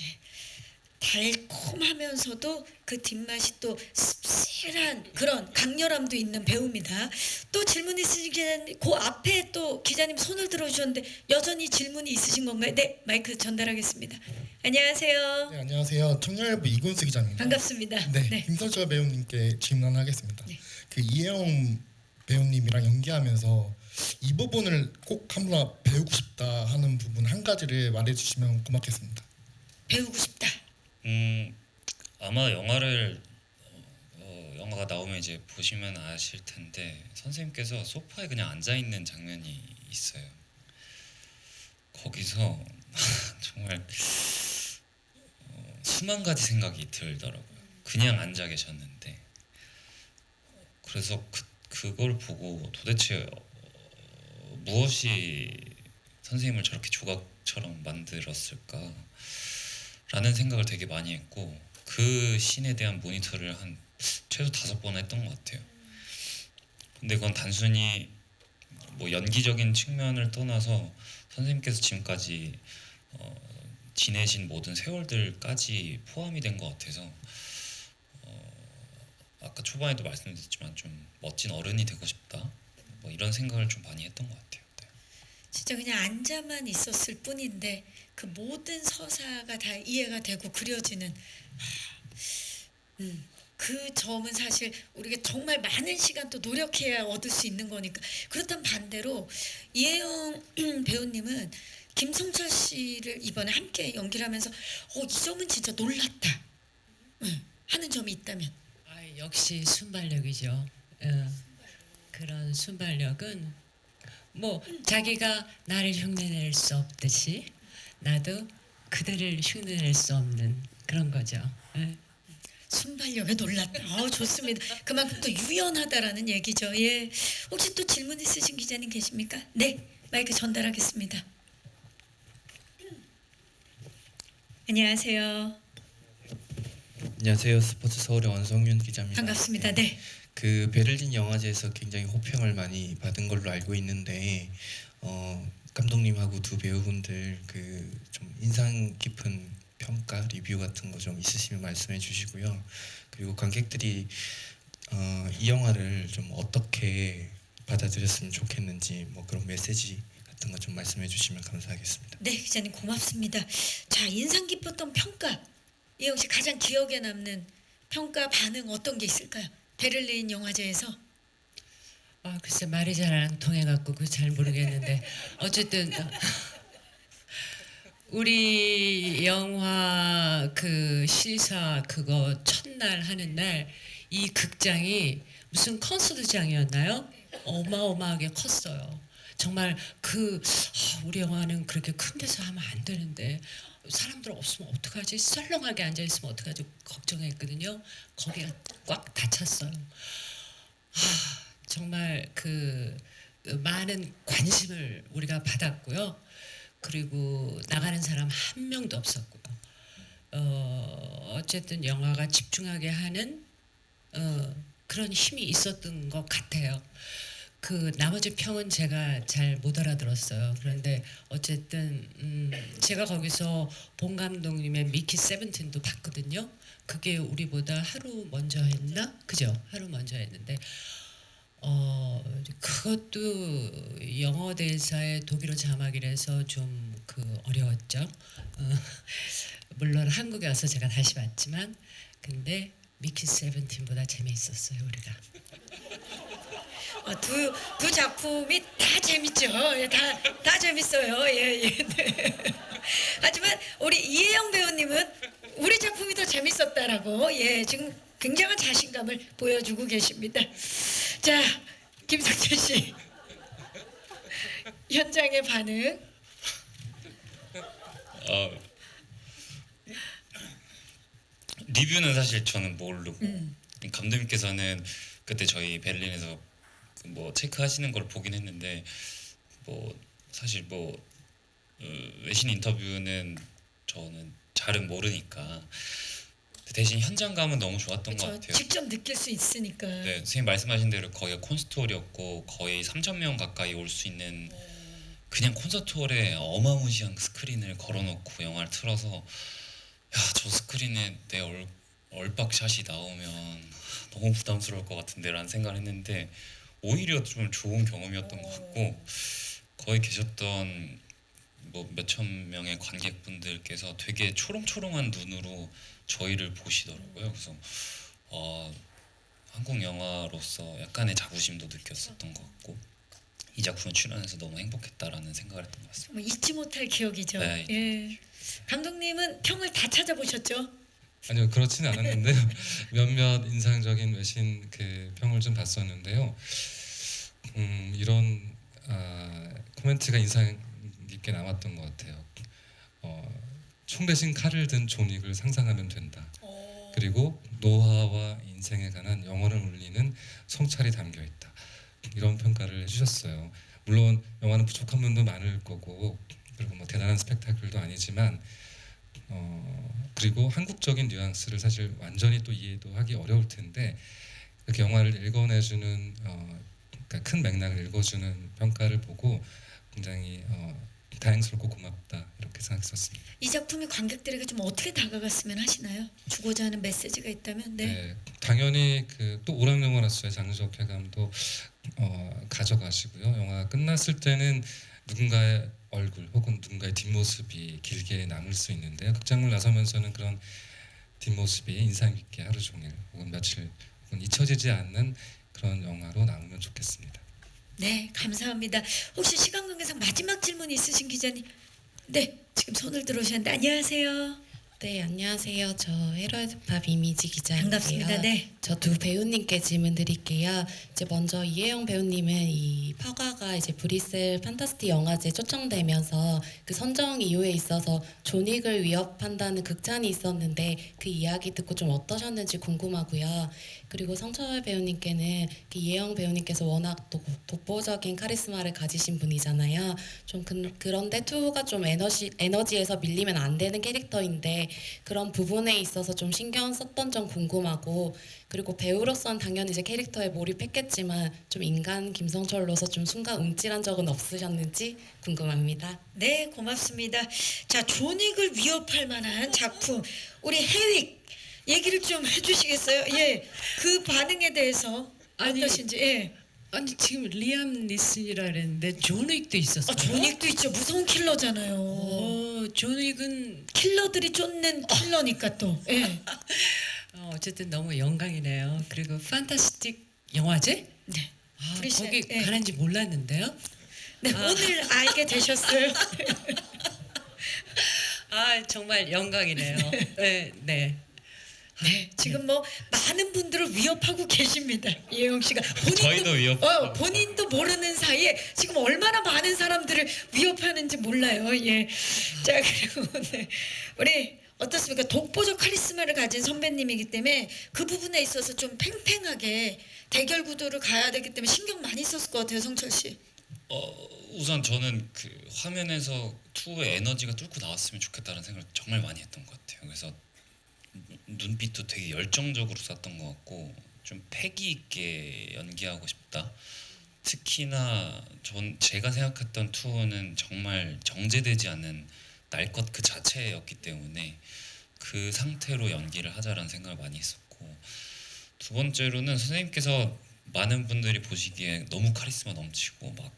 달콤하면서도 그 뒷맛이 또 씁쓸한 그런 강렬함도 있는 배우입니다. 또 질문 있으시긴 그 앞에 또 기자님 손을 들어주셨는데 여전히 질문이 있으신 건가요? 네, 마이크 전달하겠습니다. 안녕하세요. 네, 안녕하세요. 청년일보 이군수 기자입니다. 반갑습니다. 네, 네. 김성철 배우님께 질문하겠습니다. 네. 그 이혜영 배우님이랑 연기하면서 이 부분을 꼭 한번 배우고 싶다 하는 부분 한 가지를 말해주시면 고맙겠습니다. 배우고 싶다. 아마 영화를 영화가 나오면 이제 보시면 아실 텐데 선생님께서 소파에 그냥 앉아 있는 장면이 있어요. 거기서 정말 수만 가지 생각이 들더라고요. 그냥 앉아 계셨는데 그래서 그걸 보고 도대체 무엇이 선생님을 저렇게 조각처럼 만들었을까? 라는 생각을 되게 많이 했고 그 씬에 대한 모니터를 한 최소 5번 했던 것 같아요. 근데 그건 단순히 뭐 연기적인 측면을 떠나서 선생님께서 지금까지 지내신 모든 세월들까지 포함이 된 것 같아서 아까 초반에도 말씀드렸지만 좀 멋진 어른이 되고 싶다 뭐 이런 생각을 좀 많이 했던 것 같아요. 네. 진짜 그냥 앉아만 있었을 뿐인데 그 모든 서사가 다 이해가 되고 그려지는 그 점은 사실 우리가 정말 많은 시간 또 노력해야 얻을 수 있는 거니까. 그렇다면 반대로 이혜영 배우님은 김성철 씨를 이번에 함께 연기를 하면서 이 점은 진짜 놀랐다 하는 점이 있다면. 역시 순발력이죠. 그런 순발력은 뭐 자기가 나를 흉내낼 수 없듯이 나도 그들을 흉내낼 수 없는 그런 거죠. 순발력에 놀랐다. 좋습니다. 그만큼 또 유연하다라는 얘기죠. 예. 혹시 또 질문 있으신 기자님 계십니까? 네, 마이크 전달하겠습니다. 안녕하세요. 안녕하세요. 스포츠 서울의 원성윤 기자입니다. 반갑습니다. 네. 그 베를린 영화제에서 굉장히 호평을 많이 받은 걸로 알고 있는데 감독님하고 두 배우분들 그 좀 인상 깊은 평가 리뷰 같은 거 좀 있으시면 말씀해 주시고요. 그리고 관객들이 이 영화를 좀 어떻게 받아들였으면 좋겠는지 뭐 그런 메시지 같은 거 좀 말씀해 주시면 감사하겠습니다. 네, 기자님 고맙습니다. 자, 인상 깊었던 평가. 이영 씨 가장 기억에 남는 평가 반응 어떤 게 있을까요? 베를린 영화제에서. 글쎄 말이 잘 안 통해갖고 그 잘 모르겠는데 어쨌든 우리 영화 그 시사 그거 첫날 하는 날 이 극장이 무슨 콘서트장이었나요? 어마어마하게 컸어요. 정말 우리 영화는 그렇게 큰 데서 하면 안 되는데 사람들 없으면 어떡하지? 썰렁하게 앉아 있으면 어떡하지? 걱정했거든요. 거기가 꽉 닫혔어요. 정말 그 많은 관심을 우리가 받았고요. 그리고 나가는 사람 한 명도 없었고요. 어쨌든 영화가 집중하게 하는 그런 힘이 있었던 것 같아요. 그 나머지 평은 제가 잘 못 알아들었어요. 그런데 어쨌든 제가 거기서 봉 감독님의 미키 세븐틴도 봤거든요. 그게 우리보다 하루 먼저 했나? 그죠? 하루 먼저 했는데 그것도 영어 대사의 독일어 자막이라서 좀 그 어려웠죠. 물론 한국에 와서 제가 다시 봤지만 근데 미키 세븐틴보다 재미있었어요 우리가. 두 작품이 다 재밌죠. 예, 다 재밌어요. 예, 예. 네. 하지만 우리 이혜영 배우님은 우리 작품이 더 재밌었다라고 지금 굉장한 자신감을 보여주고 계십니다. 자, 김석철 씨 현장의 반응. 리뷰는 사실 저는 모르고 감독님께서는 그때 저희 베를린에서 뭐 체크하시는 걸 보긴 했는데 뭐 사실 뭐 외신 인터뷰는 저는 잘은 모르니까 대신 현장감은 너무 좋았던 것 같아요. 직접 느낄 수 있으니까. 네, 선생님 말씀하신 대로 거기가 콘서트홀이었고 거의 3,000명 가까이 올 수 있는 그냥 콘서트홀에 어마무시한 스크린을 걸어놓고 영화를 틀어서 야, 저 스크린에 내 얼박샷이 나오면 너무 부담스러울 것 같은데라는 생각을 했는데 오히려 좀 좋은 경험이었던 것 같고 거기 계셨던 뭐 몇천 명의 관객분들께서 되게 초롱초롱한 눈으로 저희를 보시더라고요. 그래서 한국 영화로서 약간의 자부심도 느꼈었던 것 같고 이 작품에 출연해서 너무 행복했다라는 생각을 했던 것 같습니다. 뭐 잊지 못할 기억이죠. 네. 예. 감독님은 평을 다 찾아보셨죠? 아니요 그렇지는 않았는데요. 몇몇 인상적인 외신 그 평을 좀 봤었는데요. 이런 코멘트가 인상 깊게 남았던 것 같아요. 총 대신 칼을 든 존 윅을 상상하면 된다. 그리고 노화와 인생에 관한 영혼을 울리는 성찰이 담겨 있다. 이런 평가를 해주셨어요. 물론 영화는 부족한 부분도 많을 거고 그리고 뭐 대단한 스펙타클도 아니지만 그리고 한국적인 뉘앙스를 사실 완전히 또 이해도 하기 어려울 텐데 이렇게 영화를 읽어내주는 그러니까 큰 맥락을 읽어주는 평가를 보고 굉장히 다행스럽고 고맙다 이렇게 생각했었습니다. 이 작품이 관객들에게 좀 어떻게 다가갔으면 하시나요? 주고자 하는 메시지가 있다면 네, 당연히 그 또 오락영화로서의 장르적 쾌감도 가져가시고요. 영화 끝났을 때는 누군가의 얼굴 혹은 누군가의 뒷모습이 길게 남을 수 있는데요. 극장을 나서면서는 그런 뒷모습이 인상 깊게 하루 종일 혹은 며칠 혹은 잊혀지지 않는 그런 영화로 남으면 좋겠습니다. 네, 감사합니다. 혹시 시간 관계상 마지막 질문 있으신 기자님? 네, 지금 손을 들어오셨는데 안녕하세요. 네, 안녕하세요. 저 헤럴드팝 이미지 기자인데요. 반갑습니다. 네. 저 두 배우님께 질문 드릴게요. 이제 먼저 이혜영 배우님은 이 파과가 이제 브뤼셀 판타스틱 영화제에 초청되면서 그 선정 이유에 있어서 존 윅을 위협한다는 극찬이 있었는데 그 이야기 듣고 좀 어떠셨는지 궁금하고요. 그리고 성철 배우님께는 그 이혜영 배우님께서 워낙 또 독보적인 카리스마를 가지신 분이잖아요. 좀 그런데 투가 좀 에너지에서 밀리면 안 되는 캐릭터인데 그런 부분에 있어서 좀 신경 썼던 점 궁금하고 그리고 배우로서는 당연히 이제 캐릭터에 몰입했겠지만 좀 인간 김성철로서 좀 순간 움찔한 적은 없으셨는지 궁금합니다. 네, 고맙습니다. 자, 존 윅을 위협할 만한 작품 우리 해윅 얘기를 좀 해주시겠어요? 예, 그 반응에 대해서 아니, 어떠신지. 예. 아니 지금 리암 니슨이라 그랬는데 존 윅도 있었어요. 존 윅도 있죠. 무서운 킬러잖아요. 존 윅은 킬러들이 쫓는 킬러니까 또. 예. 어쨌든 너무 영광이네요. 그리고 판타스틱 영화제? 네. 거기 예. 가는지 몰랐는데요. 네, 오늘 알게 되셨어요. 정말 영광이네요. 네, 네. 네, 지금 뭐 많은 분들을 위협하고 계십니다. 이혜영 씨가 저희도 위협하고 본인도 모르는 사이에 지금 얼마나 많은 사람들을 위협하는지 몰라요. 예. 자, 그리고 네. 우리 어떻습니까? 독보적 카리스마를 가진 선배님이기 때문에 그 부분에 있어서 좀 팽팽하게 대결 구도를 가야 되기 때문에 신경 많이 썼을 것 같아요, 성철 씨. 우선 저는 그 화면에서 투의 에너지가 뚫고 나왔으면 좋겠다는 생각을 정말 많이 했던 것 같아요. 그래서 눈빛도 되게 열정적으로 쐈던 것 같고 좀 패기 있게 연기하고 싶다. 특히나 제가 생각했던 투어는 정말 정제되지 않는 날 것 그 자체였기 때문에 그 상태로 연기를 하자라는 생각을 많이 했었고, 두 번째로는 선생님께서 많은 분들이 보시기에 너무 카리스마 넘치고 막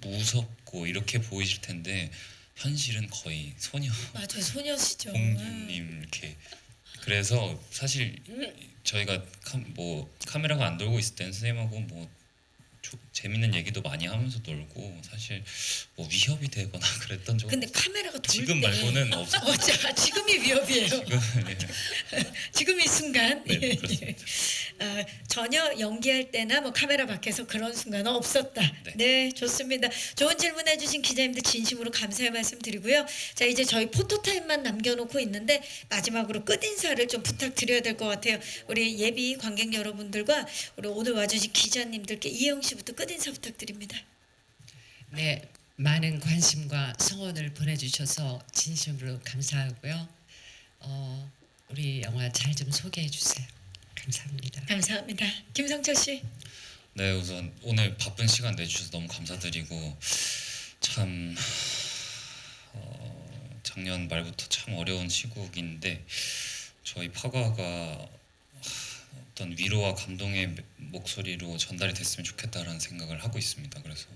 무섭고 이렇게 보이실 텐데 현실은 거의 소녀 맞아요, 소녀시죠. 공주님 이렇게. 그래서 사실 저희가 카메라가 안 돌고 있을 때는 선생님하고 재밌는 얘기도 많이 하면서 놀고 사실 위협이 되거나 그랬던 적은 근데 카메라가 돌 지금 때 말고는 없었어요. 자, 지금이 위협이에요. 지금 지금 이 순간. 네, 그렇습니다. 전혀 연기할 때나 카메라 밖에서 그런 순간은 없었다. 네, 좋습니다. 좋은 질문해 주신 기자님들 진심으로 감사의 말씀 드리고요. 자, 이제 저희 포토타임만 남겨놓고 있는데 마지막으로 끝인사를 좀 부탁드려야 될 것 같아요. 우리 예비 관객 여러분들과 우리 오늘 와주신 기자님들께 이혜영 씨부터 끝인사 부탁드립니다. 네, 많은 관심과 성원을 보내주셔서 진심으로 감사하고요. 우리 영화 잘 좀 소개해 주세요. 감사합니다. 감사합니다. 김성철 씨. 네, 우선 오늘 바쁜 시간 내주셔서 너무 감사드리고, 참 작년 말부터 참 어려운 시국인데 저희 파과가 어떤 위로와 감동의 목소리로 전달이 됐으면 좋겠다라는 생각을 하고 있습니다. 그래서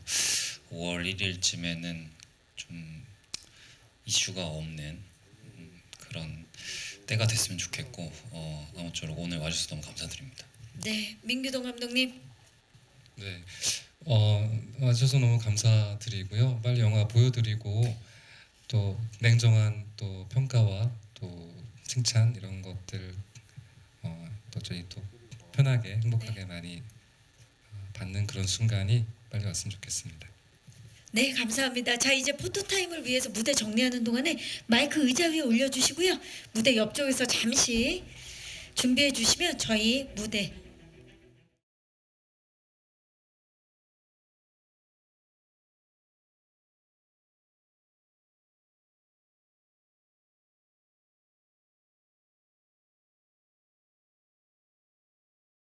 5월 1일쯤에는 좀 이슈가 없는 그런 때가 됐으면 좋겠고, 아무쪼록 오늘 와주셔서 너무 감사드립니다. 네, 민규동 감독님. 네, 와주셔서 너무 감사드리고요. 빨리 영화 보여드리고 또 냉정한 또 평가와 또 칭찬 이런 것들 또 저희 또 편하게 행복하게 많이 받는 그런 순간이 빨리 왔으면 좋겠습니다. 네, 감사합니다. 자, 이제 포토타임을 위해서 무대 정리하는 동안에 마이크 의자 위에 올려주시고요. 무대 옆쪽에서 잠시 준비해 주시면 저희 무대